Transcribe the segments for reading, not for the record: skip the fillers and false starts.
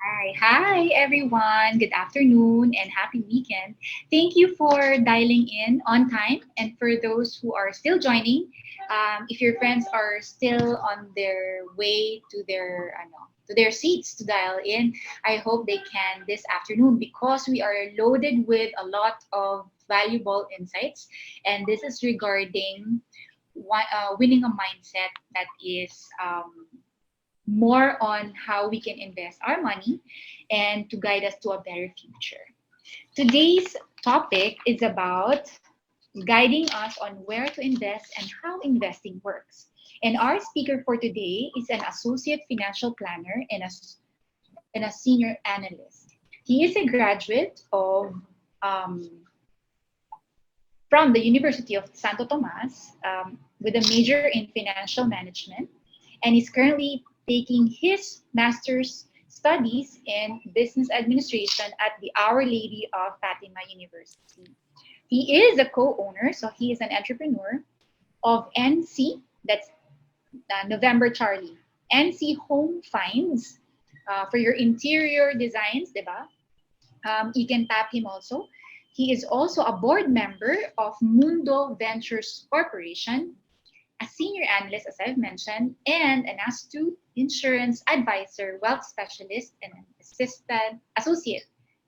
Hi everyone. Good afternoon and happy weekend. Thank you for dialing in on time. And for those who are still joining, if your friends are still on their way to their seats to dial in, I hope they can this afternoon because we are loaded with a lot of valuable insights. And this is regarding winning a mindset that is more on how we can invest our money and to guide us to a better future. Today's topic is about guiding us on where to invest and how investing works. And our speaker for today is an associate financial planner and a senior analyst. He is a graduate of um, from the University of Santo Tomas with a major in financial management, and is currently taking his master's studies in business administration at the Our Lady of Fatima University. He is a co-owner, so he is an entrepreneur of NC, that's November Charlie, NC Home Finds for your interior designs, diba? You can tap him also. He is also a board member of Mundo Ventures Corporation, a senior analyst, as I've mentioned, and an astute insurance advisor, wealth specialist, and an associate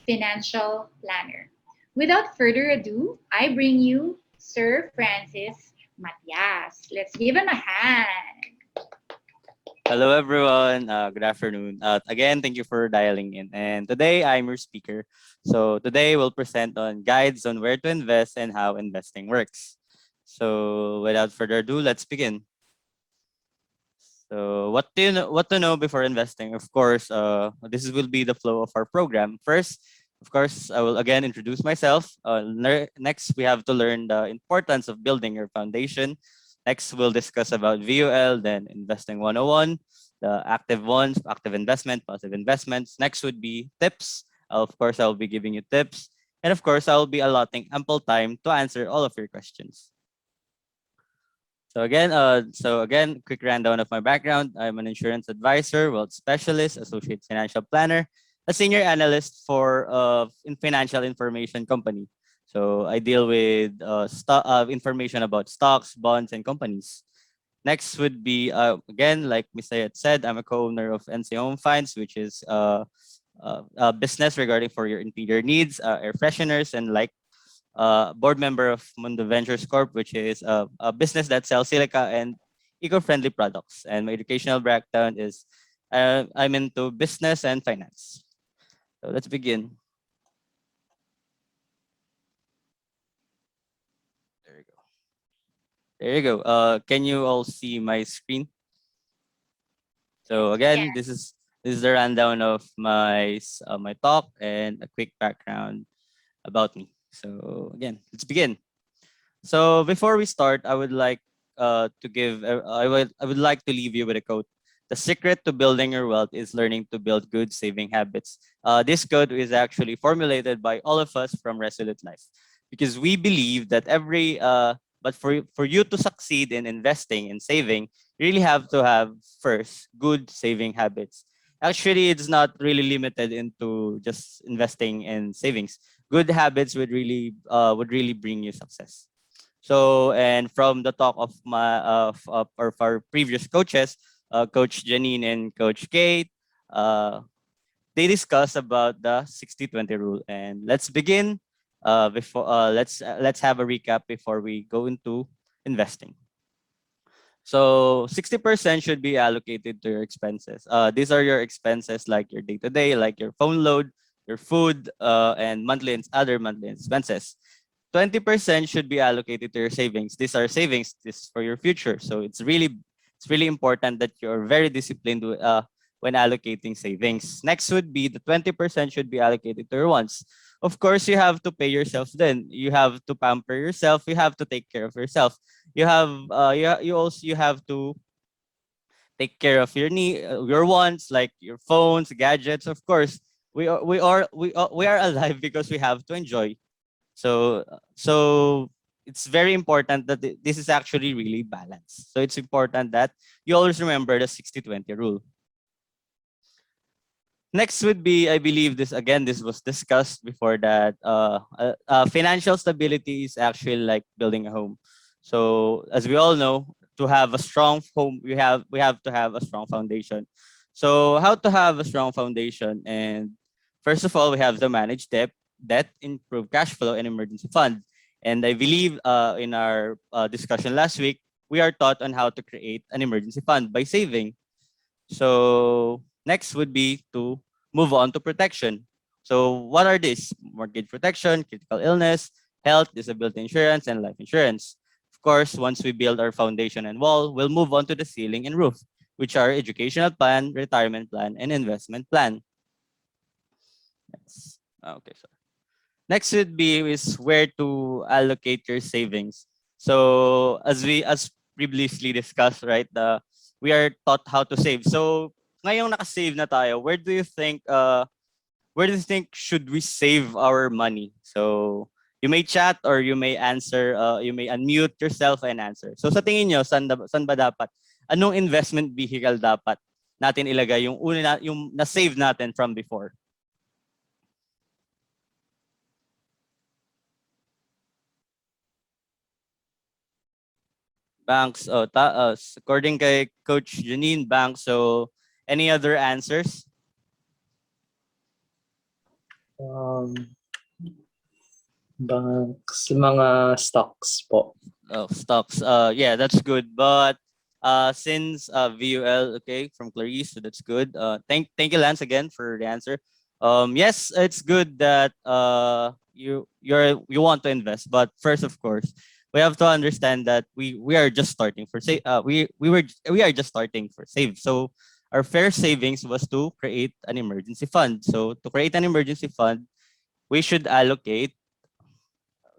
financial planner. Without further ado, I bring you Sir Francis Matias. Let's give him a hand. Hello, everyone. Good afternoon. Again, thank you for dialing in. And today, I'm your speaker. So today, we'll present on guides on where to invest and how investing works. So without further ado, let's begin. So what do you know? What to know before investing? Of course, this will be the flow of our program. First, of course, I will again introduce myself. Next, we have to learn the importance of building your foundation. Next, we'll discuss about VUL, then investing 101, the active ones, active investment, passive investments. Next would be tips. Of course, I'll be giving you tips. And of course, I'll be allotting ample time to answer all of your questions. So again, quick rundown of my background. I'm an insurance advisor, wealth specialist, associate financial planner, a senior analyst for in financial information company. So I deal with information about stocks, bonds, and companies. Next would be again, like Ms. Sayed said, I'm a co-owner of NC Home Finds, which is a business regarding for your interior needs, air fresheners, and like board member of Mundo Ventures Corp, which is a business that sells silica and eco-friendly products. And my educational background is I'm into business and finance. So let's begin. There you go. There you go. Can you all see my screen? So again, Yes. this is the rundown of my talk and a quick background about me. So again, let's begin. So before we start, I would like I would like to leave you with a quote. The secret to building your wealth is learning to build good saving habits. This code is actually formulated by all of us from Resolute Life because we believe that but for you to succeed in investing and saving, you really have to have first good saving habits. Actually, it's not really limited into just investing and savings. Good habits would really bring you success. So, and from the talk of of our previous coaches, Coach Janine and Coach Kate, uh, they discussed about the 60-20 rule. And let's begin. Before let's have a recap before we go into investing. So 60% should be allocated to your expenses. These are your expenses like your day-to-day, like your phone load, your food, and monthly and other monthly expenses. 20% should be allocated to your savings. These are savings. This is for your future. So it's really important that you're very disciplined when allocating savings. Next would be the 20% should be allocated to your wants. Of course, you have to pay yourself then. You have to pamper yourself. You have to take care of yourself. You have to take care of your wants like your phones, gadgets. Of course, we are alive because we have to enjoy. So it's very important that this is actually really balanced. So it's important that you always remember the 60-20 rule. Next would be, I believe this again, this was discussed before that financial stability is actually like building a home. So as we all know, to have a strong home, we have to have a strong foundation. So how to have a strong foundation? And first of all, we have to manage debt, improve cash flow, and emergency fund. And I believe in our discussion last week, we are taught on how to create an emergency fund by saving. So next would be to move on to protection. So what are these? Mortgage protection, critical illness, health, disability insurance, and life insurance. Of course, once we build our foundation and wall, we'll move on to the ceiling and roof, which are educational plan, retirement plan, and investment plan. Yes. Okay, so next would be is where to allocate your savings. So as previously discussed, right, we are taught how to save. So ngayong naka-save na tayo, where do you think should we save our money? So you may chat or you may answer, you may unmute yourself and answer. So sa tingin nyo, saan ba dapat? Anong investment vehicle dapat natin ilagay yung yung na-save natin from before? Banks, according kay Coach Janine, banks. So any other answers? Um, Banks, mga stocks po. Oh, stocks. Yeah, that's good. But since VUL, okay, from Clarice, so that's good. Thank you, Lance, again for the answer. Yes, it's good that you want to invest, but first, of course, we have to understand that we are just starting for say we are just starting for save. So our first savings was to create an emergency fund. So to create an emergency fund, we should allocate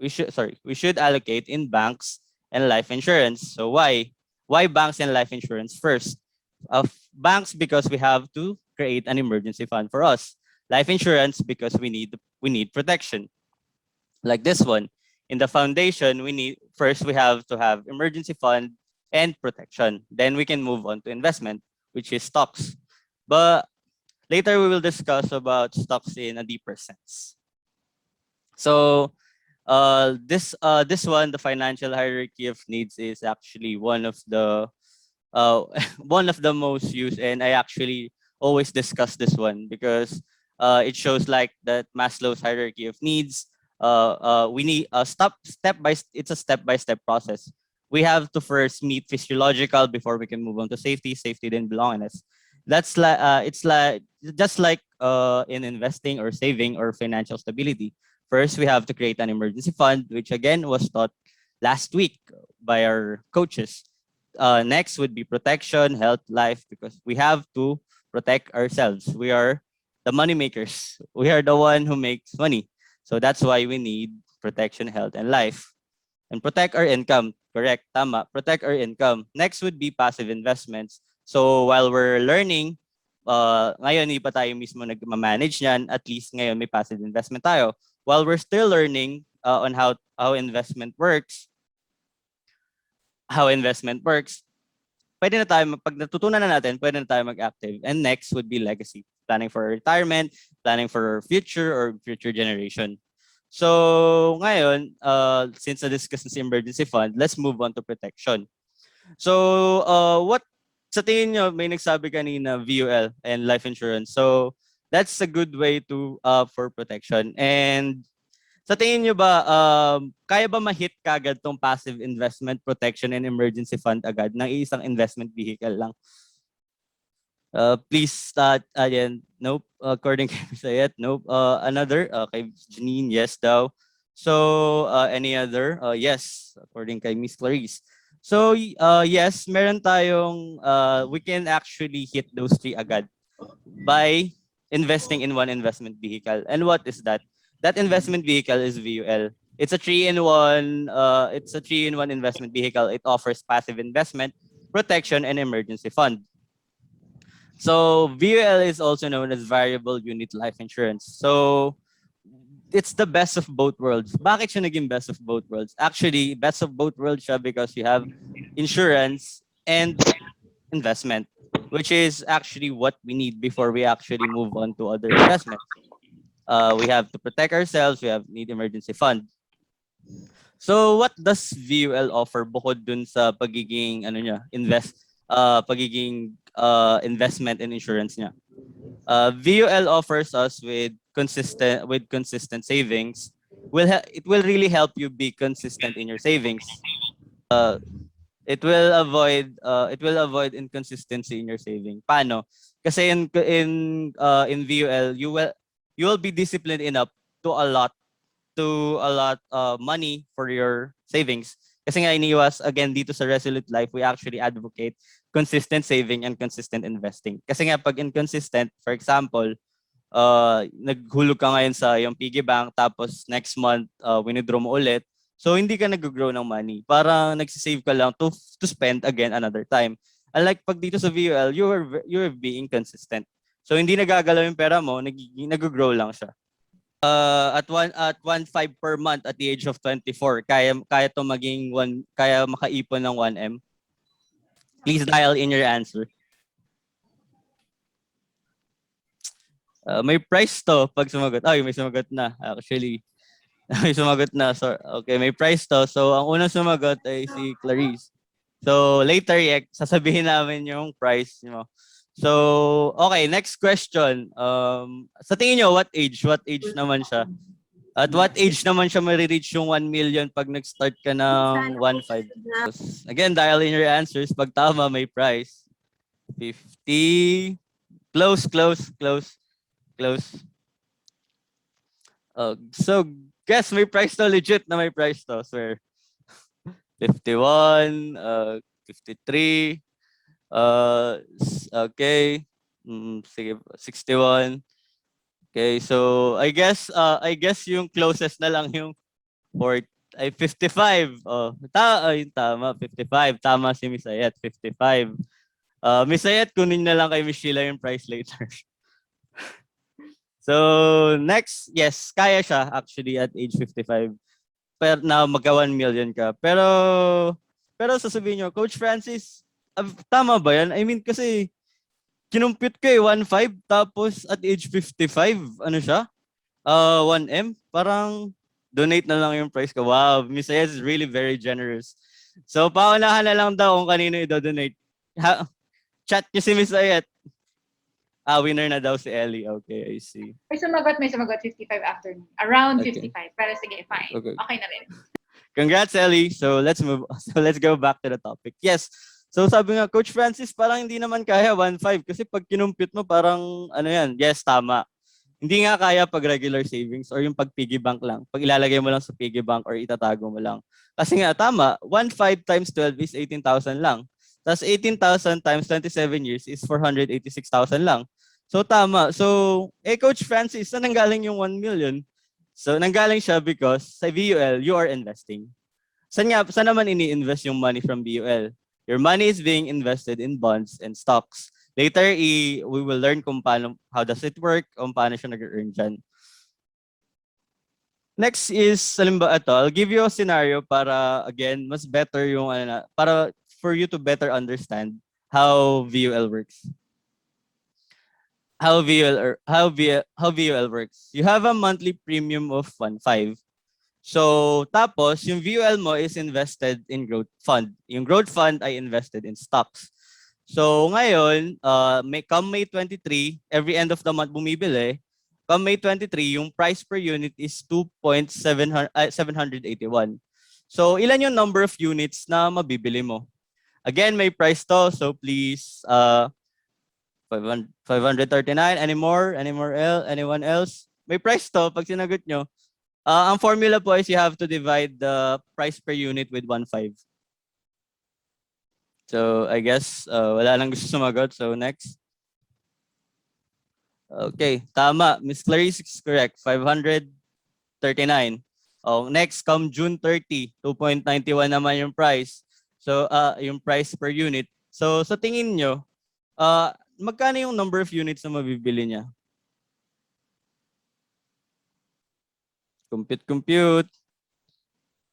we should allocate in banks and life insurance. So why banks and life insurance first? Banks because we have to create an emergency fund for us. Life insurance because we need protection. Like this one, in the foundation, we have to have emergency fund and protection. Then we can move on to investment, which is stocks. But later we will discuss about stocks in a deeper sense. So this one, the financial hierarchy of needs, is actually one of the one of the most used, and I actually always discuss this one because it shows like that Maslow's hierarchy of needs. We need a it's a step by step process. We have to first meet physiological before we can move on to safety. Safety then belongingness. That's like it's like just like in investing or saving or financial stability. First, we have to create an emergency fund, which again was taught last week by our coaches. Next would be protection, health, life, because we have to protect ourselves. We are the money makers. We are the one who makes money. So that's why we need protection, health, and life. And protect our income. Correct, tama. Protect our income. Next would be passive investments. So while we're learning, ngayon hindi pa tayo mismo nag-manage niyan, at least ngayon may passive investment tayo. While we're still learning on how investment works, pwede na tayo, pag natutunan na natin, pwede na tayo mag-active. And next would be legacy. Planning for retirement, planning for future or future generation. So ngayon, since na-discuss na si emergency fund, let's move on to protection. So what sa tingin nyo, may nagsabi kanina, VUL and life insurance. So that's a good way to for protection. And sa tingin nyo ba, kaya ba ma-hit kagad tong passive investment, protection, and emergency fund agad ng isang investment vehicle lang? Please start again. Nope. According to Sayet, nope. Another, kay Janine, yes daw. So, any other? Yes, according kay Miss Clarice. So, yes, meron tayong, we can actually hit those three agad by investing in one investment vehicle. And what is that? That investment vehicle is VUL. It's a three-in-one. It's a three-in-one investment vehicle. It offers passive investment, protection, and emergency fund. So VUL is also known as variable unit life insurance. So it's the best of both worlds. Bakit siya naging best of both worlds? Actually, best of both worlds siya because you have insurance and investment. which is actually what we need before we actually move on to other investments. We have to protect ourselves. We have need emergency fund. So what does VUL offer bukod dun sa pagiging ano niya, pagiging investment and insurance niya? VUL offers us with consistent savings. It will really help you be consistent in your savings. It will avoid inconsistency in your saving. Paano? Kasi in VUL you will be disciplined enough to allot money for your savings. Kasi nga iniwas again dito sa Resolute Life, we actually advocate consistent saving and consistent investing. Kasi nga pag inconsistent, for example, naghulog ka ngayon sa yung piggy bank tapos next month winidraw mo ulit. So hindi ka nag-grow ng money. Parang nagsisave ka lang to spend again another time. Unlike pag dito sa VUL, you are being consistent. So hindi nagagalaw yung pera mo, nag-grow lang siya. At 1.5 per month at the age of 24, kaya to maging kaya makaipon ng 1M. Please dial in your answer. May price to pag sumagot. Ay, may sumagot na. Actually, may sumagot na. So, okay, may price to. So, ang unang sumagot ay si Clarice. So, later, sasabihin namin yung price. So, okay, next question. Sa tingin nyo, what age? What age naman siya? At what age naman siya marireach yung 1 million pag nag-start ka ng 1.5? Again, dial in your answers. Pag tama, may price. 50. Close. So, guess may price to. Legit na may price to. Swear. 51. 53. Okay. Sige, 61. Okay, so I guess yung closest na lang yung 55. Oh, tama, 55. Tama si Miss Ayat, 55. Miss Ayat, kunin na lang kay Miss Sheila yung price later. So, next, yes, kaya siya actually at age 55. Pero na magka 1 million ka. Pero sasabihin nyo, Coach Francis, tama ba yan? I mean, kasi kinumpute ko 1.5 tapos at age 55, ano siya? 1M? Parang donate na lang yung price ko. Wow, Miss Ayat is really very generous. So, paunahan na lang daw kung kanino i-donate. Chat niyo si Miss Ayat. Winner na daw si Ellie. Okay, I see. May sumagot 55 afternoon. Around Okay. 55. Pero sige, fine. Okay. Okay na rin. Congrats, Ellie. So let's go back to the topic. Yes. So sabi nga, Coach Francis, parang hindi naman kaya 1.5 kasi pag kinumpit mo parang ano yan, yes, tama. Hindi nga kaya pag regular savings or yung pag piggy bank lang. Pag ilalagay mo lang sa piggy bank or itatago mo lang. Kasi nga, tama, 1.5 times 12 is 18,000 lang. Tapos 18,000 times 27 years is 486,000 lang. So tama. So, Coach Francis, saan nanggaling yung 1 million? So, nanggaling siya because sa VUL, you are investing. Saan naman ini-invest yung money from VUL? Your money is being invested in bonds and stocks. Later, we will learn how does it work, kung paano siya nag-earn dyan. Next is, halimbawa ito, I'll give you a scenario para, again, mas better yung, para for you to better understand how VUL works. How VUL works. You have a monthly premium of 1.5. So, tapos, yung VUL mo is invested in growth fund. Yung growth fund ay invested in stocks. So, ngayon, May 23, every end of the month bumibili. Come May 23, yung price per unit is 2.781. So, ilan yung number of units na mabibili mo? Again, may price to. So, please, 539. Anyone else? May price to. Pag sinagot nyo, ang formula po is you have to divide the price per unit with 1.5. So, I guess wala nang gusto sumagot. So, next. Okay, tama. Miss Clarice is correct. 539. Oh, next, come June 30, 2.91 naman yung price. So, yung price per unit. So, sa tingin nyo, magkano yung number of units na mabibili niya? Compute.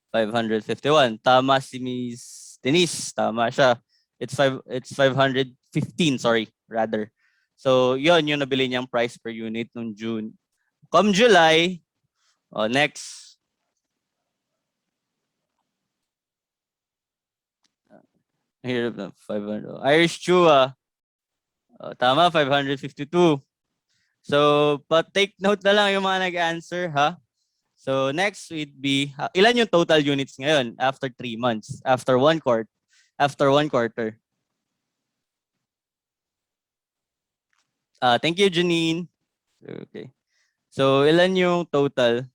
551. Tama si Miss Denise. Tama siya. It's 550 15, sorry, rather. So, yon yung nabili niyang price per unit noong June. Come July, next. Here, 500. Irish Chua. Tama, 552. So, but take note na lang yung mga nag-answer, ha? So, next would be, ilan yung total units ngayon after 3 months, after 1 quarter, after 1 quarter? Thank you, Janine. Okay. So, ilan yung total?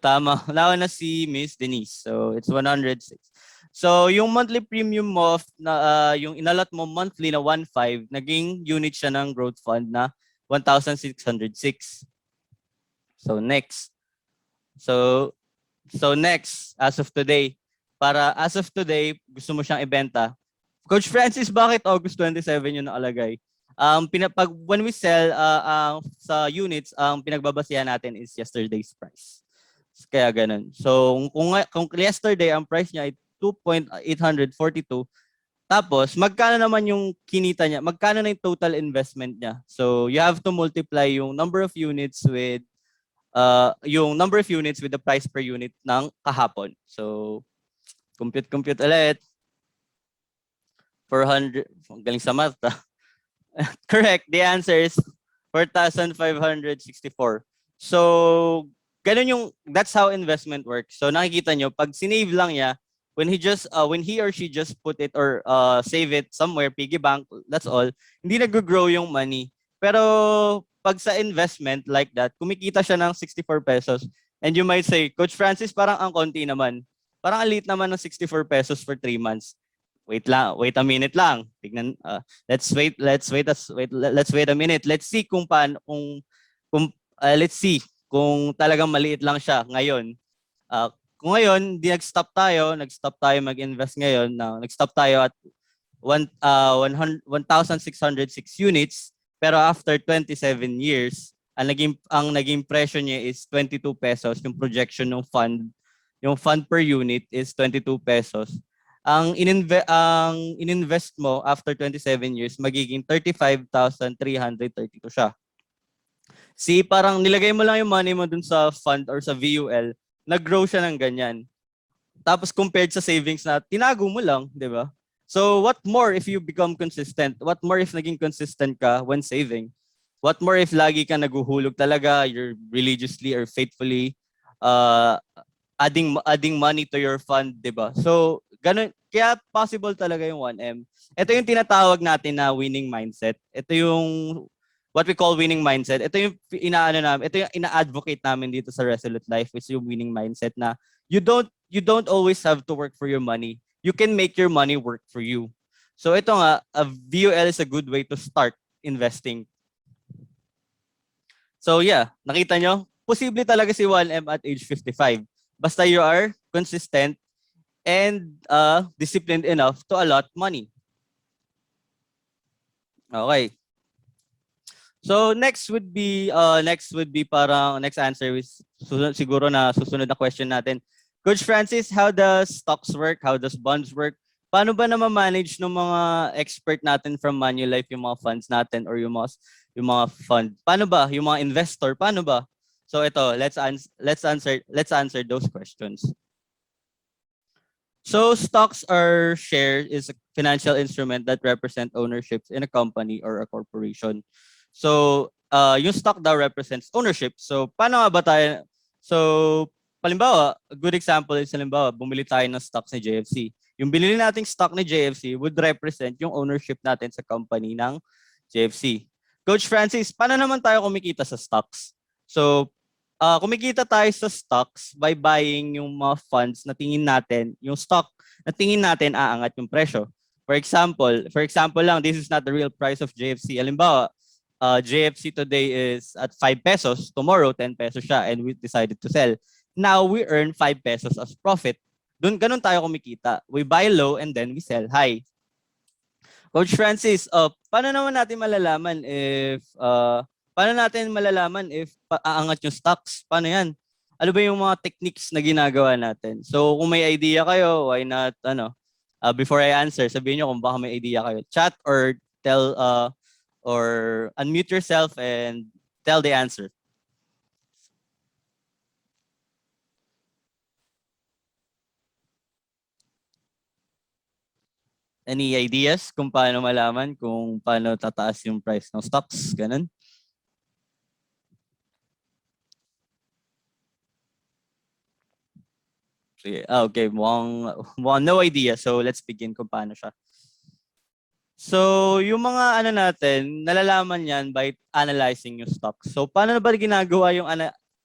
Tama. Wala na si Miss Denise. So, it's 106. So, yung monthly premium mo, yung inalat mo monthly na 1.5, naging unit siya ng growth fund na 1,606. So, next. So, next, as of today, gusto mo siyang ibenta. Coach Francis, bakit August 27 yung nakalagay? When we sell sa units, ang pinagbabasihan natin is yesterday's price. Kaya ganun. So, kung yesterday, ang price niya ay 2.842, tapos, magkano naman yung kinita niya? Magkano na yung total investment niya? So, you have to multiply yung number of units with the price per unit ng kahapon. So, compute ulit. 400, ang galing sa math. Correct, the answer is 4,564. So, that's how investment works. So, nakikita nyo, pag sinave lang niya, when he or she just put it or save it somewhere, piggy bank, that's all, hindi nag-grow yung money. Pero, pag sa investment like that, kumikita siya ng 64 pesos. And you might say, Coach Francis, parang ang konti naman. Parang ang liit naman ng 64 pesos for 3 months. Wait a minute lang. Tignan, let's wait a minute. Let's see let's see kung talagang maliit lang siya ngayon. Kung ngayon, nag-stop tayo mag-invest ngayon, nag-stop tayo at 1,606 units, pero after 27 years, ang naging presyo niya is 22 pesos, yung projection ng fund, yung fund per unit is 22 pesos. Ang ininvest mo after 27 years, magiging 35,332 siya. See, parang nilagay mo lang yung money mo dun sa fund or sa VUL, nag-grow siya ng ganyan. Tapos compared sa savings na tinago mo lang, di ba? So what more if you become consistent? What more if naging consistent ka when saving? What more if lagi ka naguhulog talaga, you're religiously or faithfully adding money to your fund, di ba? So ganun, kaya possible talaga yung 1M. Ito yung tinatawag natin na winning mindset. Ito yung what we call winning mindset. Ito yung ina-advocate namin dito sa Resolute Life, which is yung winning mindset na you don't always have to work for your money. You can make your money work for you. So ito nga, a VUL is a good way to start investing. So yeah, nakita nyo? Posible talaga si 1M at age 55. Basta you are consistent and disciplined enough to allot money. Okay. So next would be parang next answer is siguro na susunod na question natin. Coach Francis, how does stocks work? How does bonds work? Paano ba na manage ng mga expert natin from Manulife yung mga funds natin or yung mga fund? Paano ba yung mga investor? Paano ba? So ito, let's answer those questions. So stocks are shares is a financial instrument that represent ownerships in a company or a corporation. So, yung stock daw represents ownership. So, paano nga ba tayo? So, halimbawa, a good example is bumili tayo ng stocks ni JFC. Yung binili nating stock ni JFC would represent yung ownership natin sa company ng JFC. Coach Francis, paano naman tayo kumikita sa stocks? So, kumikita tayo sa stocks by buying yung mga funds na tingin natin, yung stock na tingin natin aangat yung presyo. For example lang, this is not the real price of JFC. Halimbawa, JFC today is at 5 pesos, tomorrow 10 pesos siya and we decided to sell. Now we earn 5 pesos as profit. Ganun tayo kumikita. We buy low and then we sell high. Coach Francis, paano natin malalaman if aangat yung stocks? Paano yan? Ano ba yung mga techniques na ginagawa natin? So kung may idea kayo, why not Before I answer, sabihin nyo kung baka may idea kayo. Chat or tell or unmute yourself and tell the answer. Any ideas kung paano malaman kung paano tataas yung price ng stocks? Ganun. Sige. Okay, mukhang no idea. So let's begin kung paano siya. So, yung mga ano natin, nalalaman yan by analyzing yung stocks. So, paano na ba ginagawa yung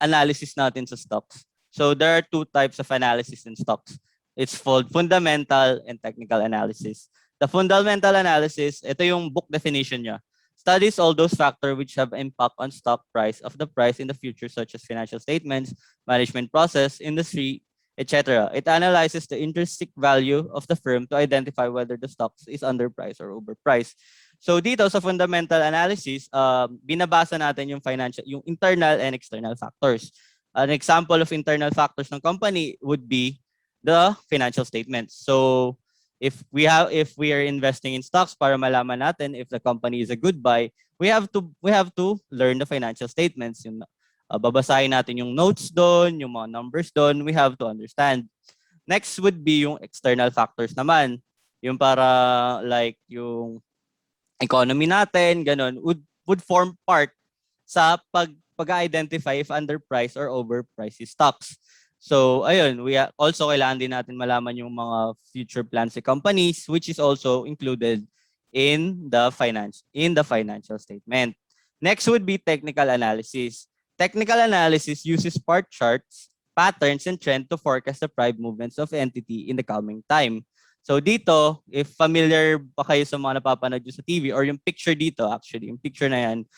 analysis natin sa stocks? So, there are two types of analysis in stocks. It's called fundamental and technical analysis. The fundamental analysis, ito yung book definition niya. Studies all those factors which have impact on stock price of the price in the future, such as financial statements, management process, industry, etc. It analyzes the intrinsic value of the firm to identify whether the stock is underpriced or overpriced. So dito sa fundamental analysis, binabasa natin yung internal and external factors. An example of internal factors ng company would be the financial statements. So if we are investing in stocks para malaman natin if the company is a good buy, we have to learn the financial statements. Yung babasahin natin yung notes doon, yung mga numbers doon, we have to understand. Next would be yung external factors naman. Yung para like yung economy natin, ganun, would form part sa pag-identify if underpriced or overpriced stocks. So, ayun, also kailangan din natin malaman yung mga future plans sa companies, which is also included in the financial statement. Next would be technical analysis. Technical analysis uses part charts, patterns, and trend to forecast the price movements of entity in the coming time. So dito, if familiar pa kayo sa mga napapanood sa TV or yung picture dito, actually, yung picture na yan,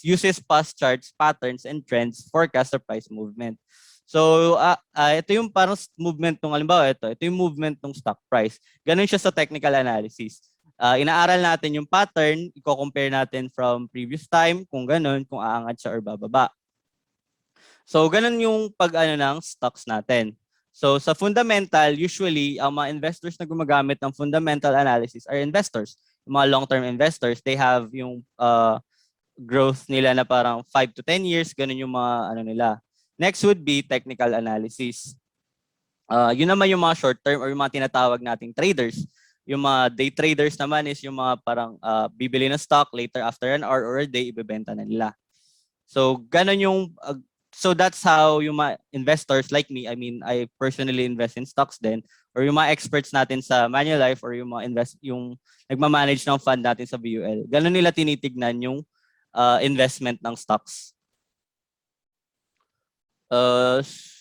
uses past charts, patterns, and trends forecast the price movement. So, ito yung parang movement ng, halimbawa, ito yung movement ng stock price. Ganun siya sa technical analysis. Inaaral natin yung pattern, i-compare natin from previous time, kung ganun, kung aangat siya or bababa. So, ganun yung pag-ano ng stocks natin. So, sa fundamental, usually, ang mga investors na gumagamit ng fundamental analysis are investors. Yung mga long-term investors, they have yung growth nila na parang 5 to 10 years, ganun yung mga ano nila. Next would be technical analysis. Yun naman yung mga short term or yung mga tinatawag nating traders. Yung mga day traders naman is yung mga parang bibili ng stock later after an hour or a day, ibebenta na nila. So, ganun yung so that's how yung mga investors like me, I mean, I personally invest in stocks din, or yung mga experts natin sa Manulife or yung mga yung nagmamanage ng fund natin sa VUL. Ganun nila tinitignan yung investment ng stocks.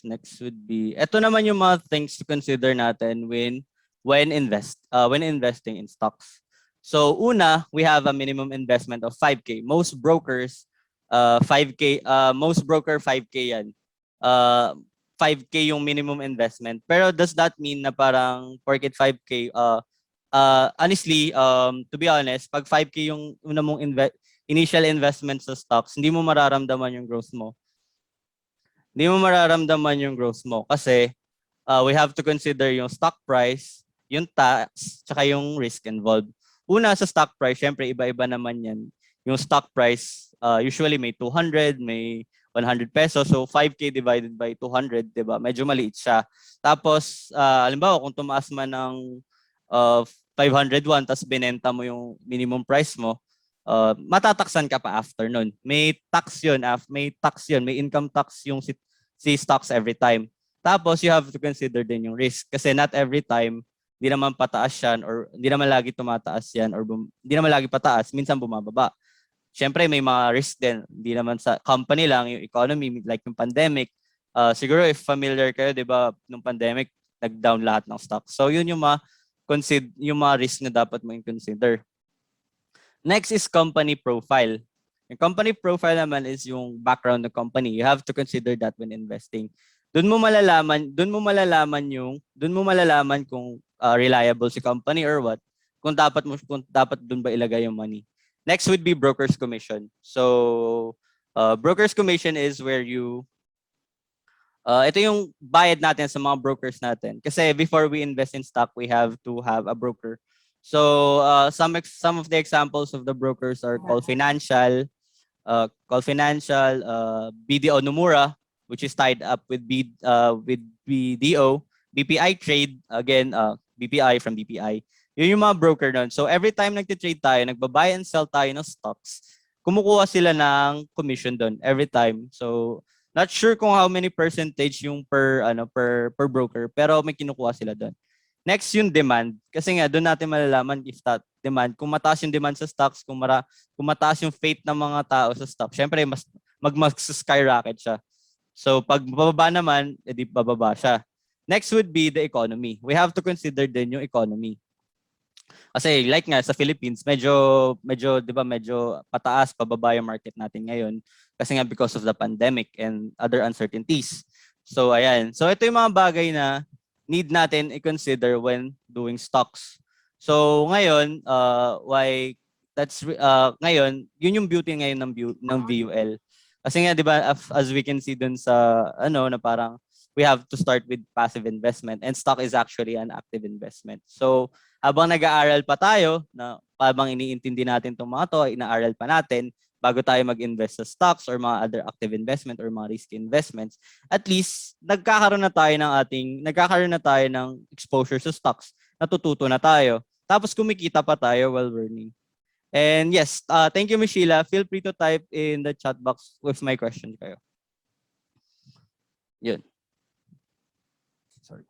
Next would be, ito naman yung mga things to consider natin when investing in stocks. So una, we have a minimum investment of 5K. Most brokers 5K, most broker 5K yan. 5K yung minimum investment. Pero does that mean na parang porket 5K, honestly, to be honest, pag 5K yung una mong initial investment sa stocks, hindi mo mararamdaman yung growth mo. Hindi mo mararamdaman yung growth mo kasi we have to consider yung stock price, yung tax, tsaka yung risk involved. Una sa stock price, syempre iba-iba naman yan. Yung stock price, usually may 200, may 100 pesos. So 5K divided by 200, di ba? Medyo maliit siya. Tapos, halimbawa, kung tumaas man ng 501, tapos binenta mo yung minimum price mo, matataksan ka pa after nun. May tax yun, may income tax yung si stocks every time. Tapos you have to consider din yung risk kasi not every time hindi naman pataas yan or hindi naman lagi tumataas yan or hindi naman lagi pataas, minsan bumababa. Siyempre may mga risk din, hindi naman sa company lang, yung economy like yung pandemic. Siguro if familiar kayo, 'di ba, nung pandemic nag-down lahat ng stocks. So yun yung yung mga risk na dapat mo i-consider. Next is company profile. Yung company profile naman is yung background ng company. You have to consider that when investing. Doon mo malalaman kung reliable si company or what, kung dapat doon ba ilagay yung money. Next would be broker's commission. So, broker's commission is where you Ito yung bayad natin sa mga brokers natin. Kasi before we invest in stock, we have to have a broker. So some of the examples of the brokers are Call Financial, BDO Nomura, which is tied up with BDO, BPI Trade, again, BPI from BPI. Yun yung mga broker nun. So every time nagtitrade tayo, nagbabuy and sell tayo ng stocks, kumukuha sila ng commission doon every time. So not sure kung how many percentage yung per broker, pero may kinukuha sila doon. Next yung demand, kasi nga doon natin malalaman if that demand, kung mataas yung demand sa stocks, kung mataas yung faith ng mga tao sa stock, syempre mas skyrocket siya. So pag bababa naman, edi bababa siya. Next would be the economy. We have to consider din yung economy. Kasi like nga sa Philippines, medyo 'di ba, medyo pataas pababa yung market natin ngayon kasi nga because of the pandemic and other uncertainties. So ayan. So ito yung mga bagay na need natin i-consider when doing stocks. So ngayon, ngayon, yun yung beauty ngayon ng VUL. Kasi nga 'di ba, as we can see dun sa na parang we have to start with passive investment and stock is actually an active investment. So habang nag-aaral pa tayo, habang iniintindi natin itong mga to, inaaral pa natin bago tayo mag-invest sa stocks or mga other active investment or mga risky investments, at least nagkakaroon na tayo ng exposure sa stocks. Natututo na tayo. Tapos kumikita pa tayo while learning. And yes, thank you, Miss Sheila. Feel free to type in the chat box with my question kayo. Yun. Sorry.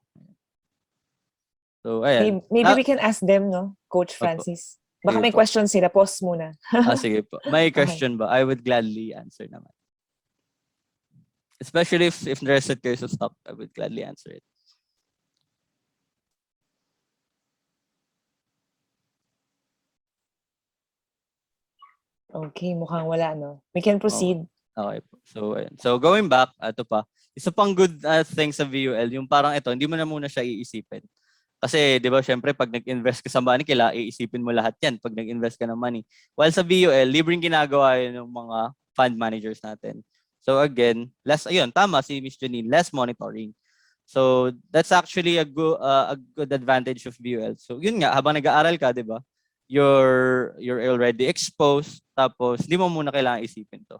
So, ayan. Maybe we can ask them, no? Coach Francis. Baka may question sila. Pause muna. Sige po. May question ba? I would gladly answer naman. Especially if interested kayo sa stock, I would gladly answer it. Okay, mukhang wala, no? We can proceed. Okay po. So, ayan. So, going back, ito pa. Isa pang good thing sa VUL, yung parang ito, hindi mo na muna siya iisipin. Kasi, di ba, syempre, pag nag-invest ka sa money, iisipin mo lahat yan pag nag-invest ka ng money. While sa VUL, libreng ginagawa yun ng mga fund managers natin. So, again, tama si Miss Janine, less monitoring. So, that's actually a good advantage of VUL. So, yun nga, habang nag-aaral ka, di ba, you're already exposed, tapos hindi mo muna kailangan isipin to.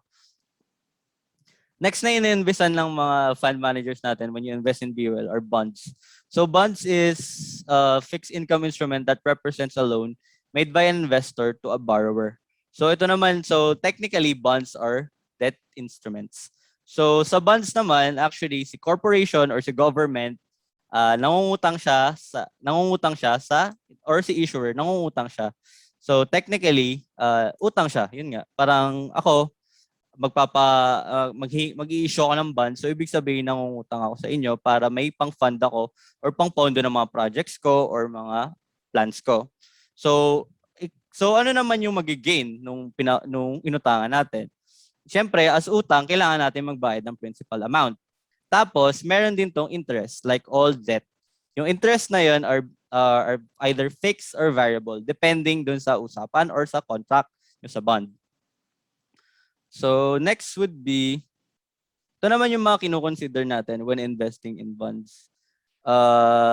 Next na in-investan ng mga fund managers natin when you invest in BUL are bonds. So bonds is a fixed income instrument that represents a loan made by an investor to a borrower. So ito naman, so technically bonds are debt instruments. So sa bonds naman, actually si corporation or si government nangungutang siya sa or si issuer nangungutang siya. So technically, utang siya. Yun nga. Parang ako mag-i-issue ako ng bond. So ibig sabihin nangungutang ako sa inyo para may pang-fund ako or pang-pondo ng mga projects ko or mga plans ko. So ano naman yung magi-gain nung inutangan natin? Siyempre, as utang, kailangan natin magbayad ng principal amount. Tapos, meron din tong interest like all debt. Yung interest na yun are either fixed or variable depending dun sa usapan or sa contract yung sa bond. So, next would be, ito naman yung mga kino-consider natin when investing in bonds.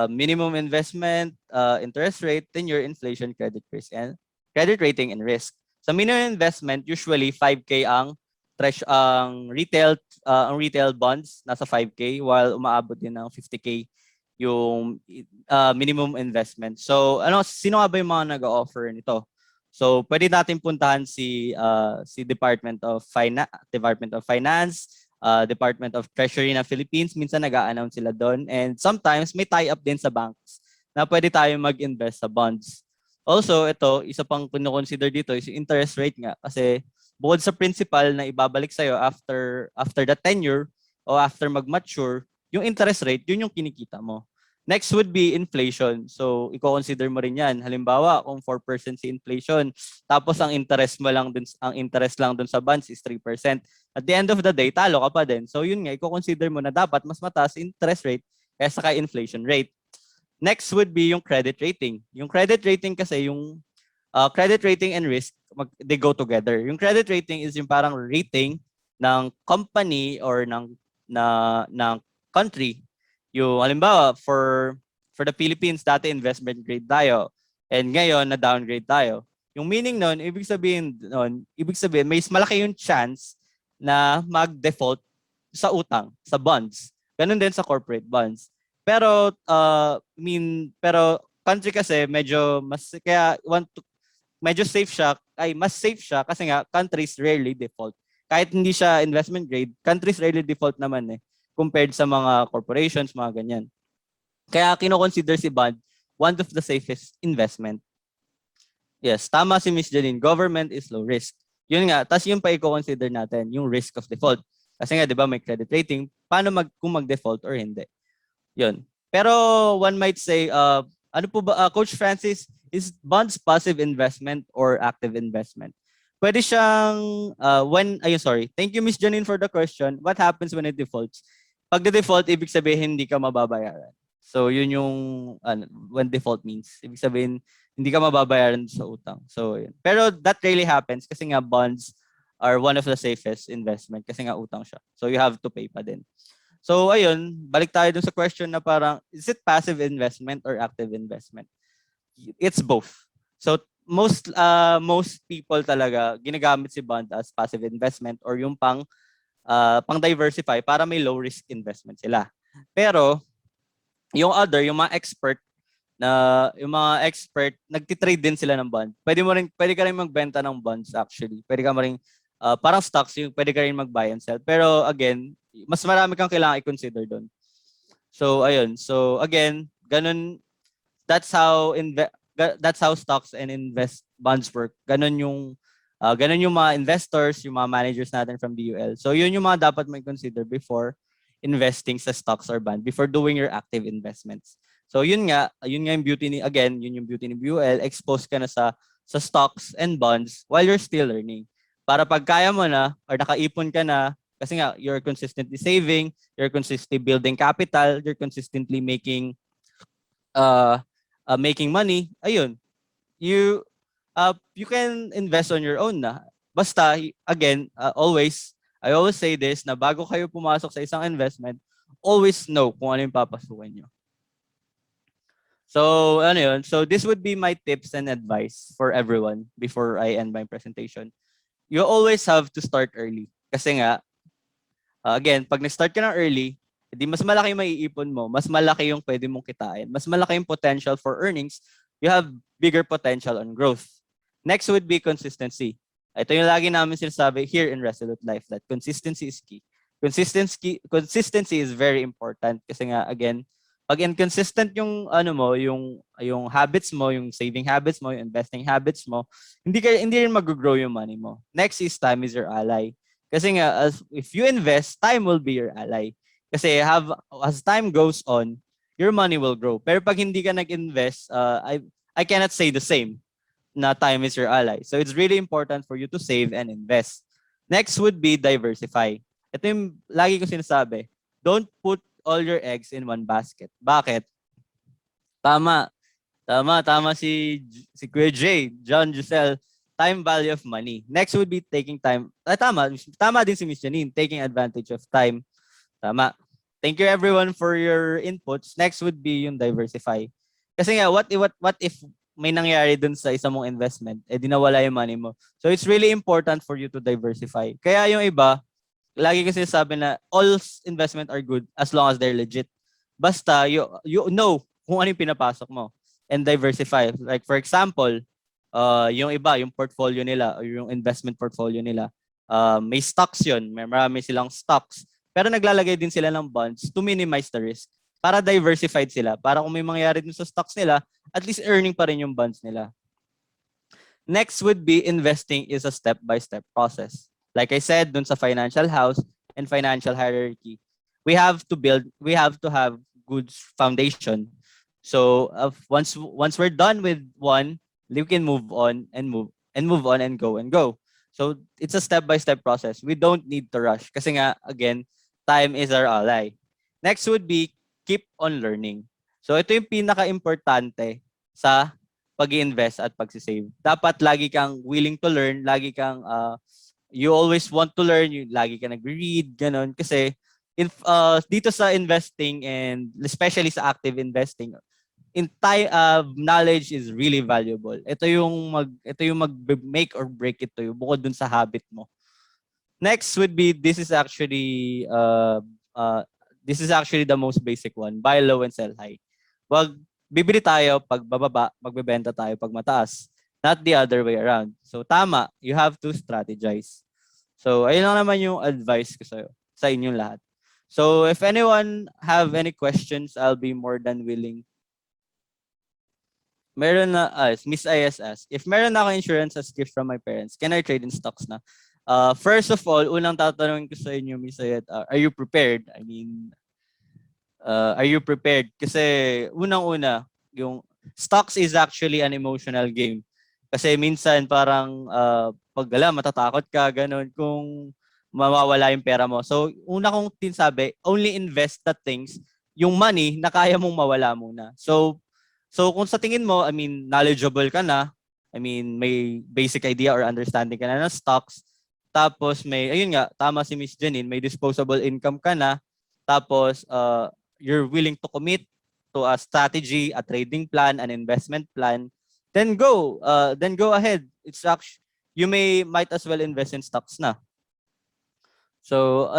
Minimum investment, interest rate, tenure, inflation, credit risk, and credit rating and risk. Sa minimum investment, usually 5K ang retail bonds nasa 5K while umaabot din ng 50K yung minimum investment. So sino nga ba yung mga nag-offer nito? So pwede natin puntahan si Department of Finance, Department of Treasury ng Philippines. Minsan nag-a-announce sila doon and sometimes may tie-up din sa banks na pwede tayo mag-invest sa bonds. Also, ito, isa pang kino-consider dito is yung interest rate nga kasi bukod sa principal na ibabalik sa'yo after the tenure o after mag-mature, yung interest rate, yun yung kinikita mo. Next would be inflation. So, i-consider mo rin yan. Halimbawa, kung 4% si inflation, tapos ang interest lang dun sa bonds is 3%. At the end of the day, talo ka pa din. So, yun nga, i-consider mo na dapat mas mataas interest rate kaysa kay inflation rate. Next would be yung credit rating. Yung credit rating kasi yung credit rating and risk, they go together. Yung credit rating is yung parang rating ng company or ng country. Yung halimbawa for the Philippines dati investment grade tayo and ngayon na downgrade tayo. Yung meaning nun, ibig sabihin may malaki yung chance na mag-default sa utang, sa bonds. Ganun din sa corporate bonds. Pero pero country kasi medyo mas kaya medyo safe siya, mas safe siya kasi nga countries rarely default. Kahit hindi siya investment grade, countries rarely default naman compared sa mga corporations, mga ganyan. Kaya kino-consider si bond one of the safest investment. Yes, tama si Miss Janine, government is low risk. Yun nga, tas yung pa i-consider natin, yung risk of default. Kasi nga, di ba, may credit rating, paano kung mag-default or hindi. Yun. Pero one might say, ano po ba, Coach Francis, is bonds passive investment or active investment? Pwede siyang, thank you Miss Janine for the question. What happens when it defaults? Pag default, ibig sabihin hindi ka mababayaran. So yun yung when default means. Ibig sabihin, hindi ka mababayaran sa utang. So yun. Pero that really happens kasi nga bonds are one of the safest investment kasi nga utang siya. So you have to pay pa din. So ayun, balik tayo dun sa question na parang, is it passive investment or active investment? It's both. So most people talaga ginagamit si bond as passive investment or yung pang diversify para may low risk investment sila. Pero yung mga expert nagti-trade din sila ng bond. Pwede ka rin magbenta ng bonds actually. Pwede ka rin parang stocks, pwede ka rin mag-buy and sell. Pero again, mas marami kang kailangan i-consider doon. So ayun. So again, that's how stocks and invest bonds work. Ganun yung mga investors, yung mga managers natin from the UL. So yun yung mga dapat may consider before investing sa stocks or bond, before doing your active investments. So yun yung beauty ni BUL, expose ka na sa stocks and bonds while you're still learning. Para pag kaya mo na or nakaipon ka na, kasi nga you're consistently saving, you're consistently building capital, you're consistently making money, ayun, you can invest on your own na. Basta, again, I always say this, na bago kayo pumasok sa isang investment, always know kung ano yung papasukin nyo. So, ano yun? So, this would be my tips and advice for everyone before I end my presentation. You always have to start early. Kasi nga, again, pag nag-start ka na early, hindi mas malaki yung maiipon mo, mas malaki yung pwede mong kitain, mas malaki yung potential for earnings, you have bigger potential on growth. Next would be consistency. Ito yung lagi namin sinasabi here in Resolute Life, that consistency is key. Consistency is very important kasi nga, again, pag inconsistent yung yung habits mo, yung saving habits mo, yung investing habits mo, hindi rin mag-grow yung money mo. Next is time is your ally. Kasi nga, if you invest, time will be your ally. Kasi as time goes on, your money will grow. Pero pag hindi ka nag-invest, I cannot say the same na time is your ally. So it's really important for you to save and invest. Next would be diversify. Ito yung lagi ko sinasabi. Don't put all your eggs in one basket. Bakit? Tama si Kuya Jay, John Giselle, time value of money. Next would be taking time. Tama din si Miss Janine, taking advantage of time. Tama. Thank you everyone for your inputs. Next would be yung diversify. Kasi nga, what if may nangyari dun sa isang mong investment, di nawala yung money mo. So it's really important for you to diversify. Kaya yung iba, lagi kasi sabi na all investment are good as long as they're legit. Basta you know kung ano yung pinapasok mo and diversify. Like for example, yung iba, yung portfolio nila or yung investment portfolio nila, may stocks yun, may marami silang stocks. Pero naglalagay din sila ng bonds to minimize the risk. Para diversified sila. Para kung may mangyari dun sa stocks nila, at least earning pa rin yung bonds nila. Next would be investing is a step-by-step process. Like I said, dun sa financial house and financial hierarchy, we have to have good foundation. So once we're done with one, we can move on and go. So it's a step-by-step process. We don't need to rush. Kasi nga, again, time is our ally. Next would be keep on learning. So ito yung pinaka-importante sa pag-invest at pag-save. Dapat lagi kang willing to learn, lagi kang you always want to learn, lagi ka nag-read, ganun. Kasi dito sa investing and especially sa active investing, knowledge is really valuable. Ito yung mag make or break ito yung bukod dun sa habit mo. Next would be this is actually the most basic one. Buy low and sell high. Wag bibili tayo pag bababa, magbebenta tayo pag mataas. Not the other way around. So tama, you have to strategize. So ayun lang naman yung advice ko sa inyong lahat. So if anyone have any questions, I'll be more than willing. Meron na, Miss IS asked, if meron na ako insurance as gift from my parents, can I trade in stocks na? First of all, unang tatanungin ko sa inyo, Miss Ayet, are you prepared? I mean, are you prepared? Kasi unang-una, yung stocks is actually an emotional game. Kasi minsan parang pag matatakot ka, ganun, kung mawawala yung pera mo. So, una kong tinsabi, only invest the things, yung money na kaya mong mawala muna. So kung sa tingin mo, I mean, knowledgeable ka na, I mean, may basic idea or understanding ka na ng stocks, tapos ayun nga, tama si Miss Janine, may disposable income ka na, tapos you're willing to commit to a strategy, a trading plan, an investment plan, then go ahead. It's actually, you might as well invest in stocks na. So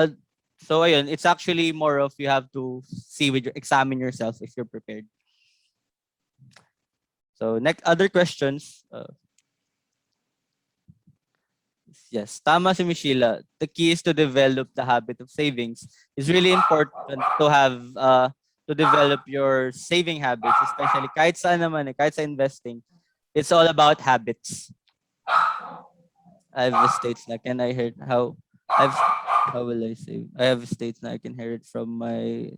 ayun, it's actually more of you have to examine yourself if you're prepared. So next, other questions. Yes, tama si Michelle. The key is to develop the habit of savings. It's really important to have to develop your saving habits, especially kahit saan naman, kahit sa investing. It's all about habits. I have states na can I hear how will I save? I have states na I can hear it from my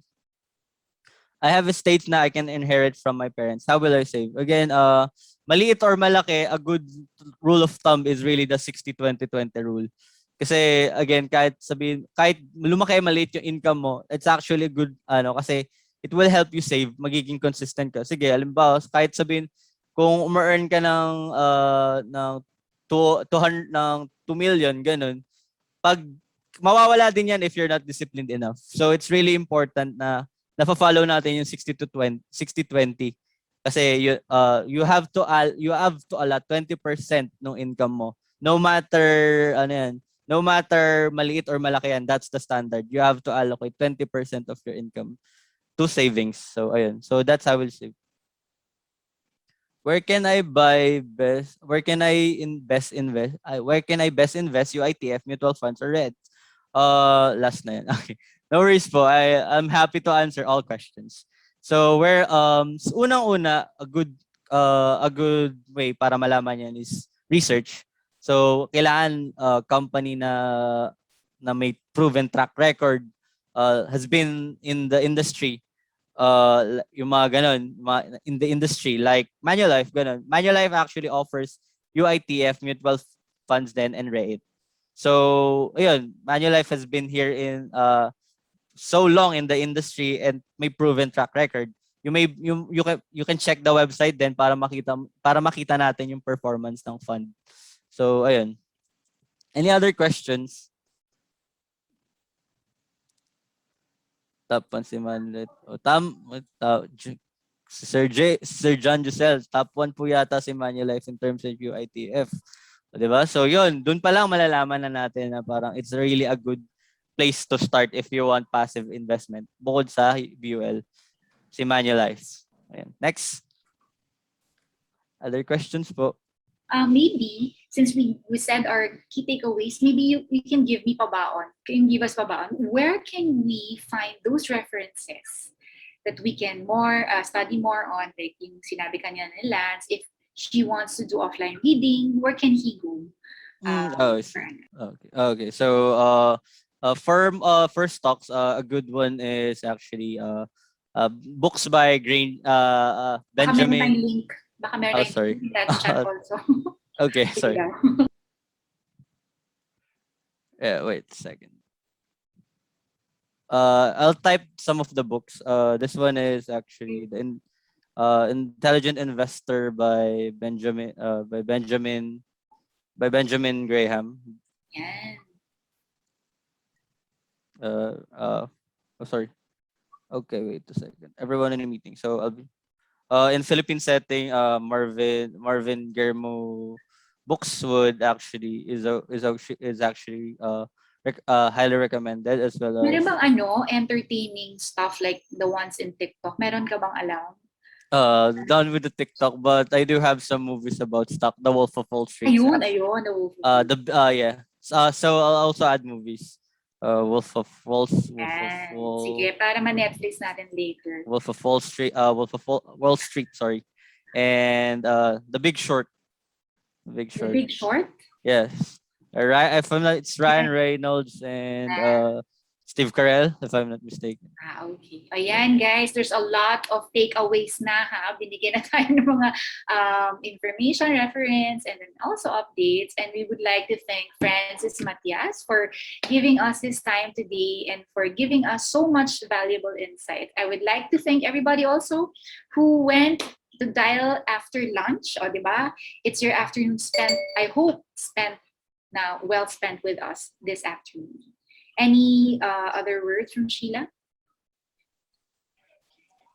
I have estates na I can inherit from my parents. How will I save? Again, maliit or malaki, a good rule of thumb is really the 60-20-20 rule. Kasi again, kahit lumaki maliit yung income mo, it's actually good kasi it will help you save, magiging consistent ka. Sige, halimbawa, kahit sabihin kung ume-earn ka ng 200 ng 2 million ganun, pag mawawala din yan if you're not disciplined enough. So it's really important na nafa-follow natin yung 60-20 kasi you have to allot 20% ng income mo, no matter no matter maliit or malaki yan, that's the standard. You have to allocate 20% of your income to savings. So ayun, so that's how we'll save. Where can I best invest UITF, mutual funds, or REITs? Last na yan. Okay. No worries po. I'm happy to answer all questions. So unang-una, a good way para malaman yan is research. So kailangan company na may proven track record, has been in the industry, yung mga ganon, in the industry, like Manulife, ganon. Manulife actually offers UITF, mutual funds then, and REIT. So, ayun, Manulife has been here in so long in the industry and may proven track record. You can check the website then para makita natin yung performance ng fund. So, ayun. Any other questions? Top 1 si Manlet. Sir John Giselle, top 1 po yata si Manulife in terms of UITF. O, diba? So yun, dun pa lang malalaman na natin na parang it's really a good place to start if you want passive investment. Bukod sa BUL, si Manulife. Ayan. Next. Other questions po? Maybe, since we said our key takeaways, maybe you can give me pabaon. Can you give us pabaon? Where can we find those references that we can study more on? Like yung sinabi kanya ni Lance, if she wants to do offline reading, where can he go? Okay. So for stocks, a good one is actually books by Benjamin. Baka meron tayong link. Baka meron tayong sorry. link in chat also. Okay, sorry. Yeah, wait a second. I'll type some of the books. This one is actually the Intelligent Investor by Benjamin Graham. Yan. Oh, sorry. Okay, wait a second. Everyone in the meeting. So I'll be in Philippine setting, Marvin Guillermo books would actually is actually highly recommended, as well Meron as bang entertaining stuff like the ones in TikTok? Meron ka bang alam? done with the TikTok, but I do have some movies about stock. The Wolf of Wall Street. Ayun, the Wolf of Wall The yeah. So I'll also add movies. Wolf of Street. Sige, Wall, para ma-Netflix natin later. Wolf of Wall Street, Wall Street, sorry, and The Big Short. The Big The Short. Big Short? Yes. Right. If I'm not, it's Ryan Reynolds and Steve Carell, if I'm not mistaken. Okay. Ayan, guys. There's a lot of takeaways na, ha. Binigyan na tayo ng mga information, reference, and then also updates. And we would like to thank Francis Matias for giving us his time today and for giving us so much valuable insight. I would like to thank everybody also who went to dial after lunch. O, di ba? It's your afternoon spent, I hope, well spent with us this afternoon. Any other words from Sheila?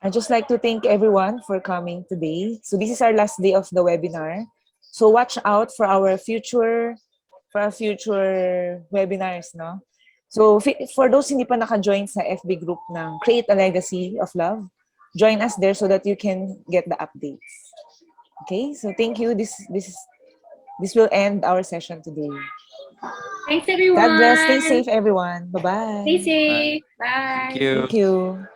I'd just like to thank everyone for coming today. So this is our last day of the webinar. So watch out for our future webinars, no? So for those hindi pa naka-join sa FB group ng Create a Legacy of Love, join us there so that you can get the updates. Okay? So thank you. This will end our session today. Thanks, everyone. God bless. Stay safe, everyone. Bye-bye. Stay safe. Bye. Thank you. Thank you.